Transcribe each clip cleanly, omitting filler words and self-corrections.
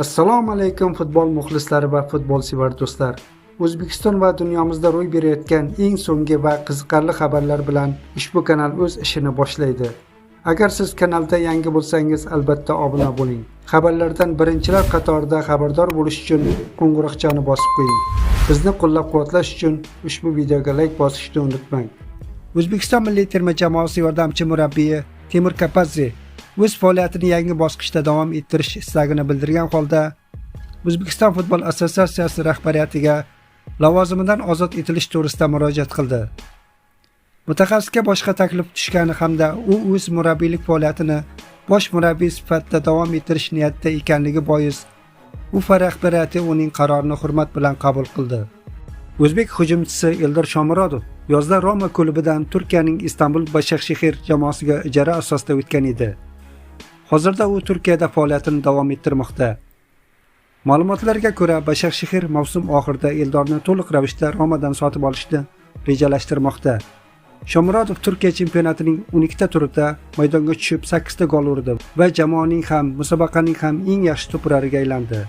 Assalomu alaykum futbol muxlislari va futbolsevar do'stlar. O'zbekiston va dunyomizda ro'y berayotgan eng so'nggi va qiziqarli xabarlar bilan ushbu kanal o'z ishini boshlaydi. Agar siz kanalda yangi bo'lsangiz, albatta obuna bo'ling. Xabarlardan birinchilar qatorida xabardor bo'lish uchun qo'ng'iroqchani bosib qo'ying. Bizni qo'llab-quvvatlash uchun ushbu videoga like bosishni unutmang. O'zbekiston milliy terma jamoasi yordamchi murabbiyi Temur Kapadze o'z faoliyatini yangi bosqichda davom ettirish istagini bildirgan holda O'zbekiston futbol assotsiatsiyasi rahbariyatiga lavozimidan ozod etilish to'g'risida murojaat qildi. Mutaxassisga boshqa taklif tushgani hamda u o'z murabbiylik faoliyatini bosh murabbiy sifatida davom ettirish niyatida ekanligi bois UFA rahbariyati uning qarorini hurmat bilan qabul qildi. O'zbek hujumchisi Eldor Shomurodov yozda Roma klubidan Turkiyaning Istanbul Başakşehir jamoasiga ijara asosida o'tgan edi. Hozirda u Turkiyada faoliyatini davom ettirmoqda. Ma'lumotlarga ko'ra, Başakşehir mavsum oxirida Eldorni to'liq ravishda Romadan sotib olishni rejalashtirmoqda. Shomurodov Turkiya chempionatining 12 ta turida maydonga tushib 8 ta gol urdi va jamoaning ham, musobaqaning ham eng yaxshi to'purariga aylandi.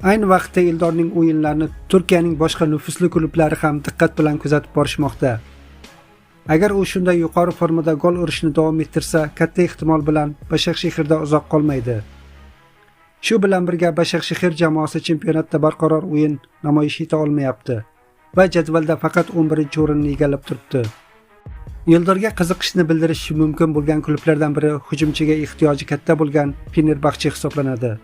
Ayni vaqtda Eldorning o'yinlarini Turkiyaning boshqa nufuzli klublari ham diqqat bilan kuzatib borishmoqda. Agar u shunday yuqori formada gol urishni davom ettirsa, katta ehtimol bilan Başakşehirda uzoq qolmaydi. Shu bilan birga Başakşehir jamoasi chempionatda barqaror o'yin namoyish eta olmayapti va jadvalda faqat 11-o'rinni egallab turibdi. Eldorga qiziqishni bildirishi mumkin bo'lgan klublardan biri hujumchiga ehtiyoji katta bo'lgan Fenerbahçe hisoblanadi.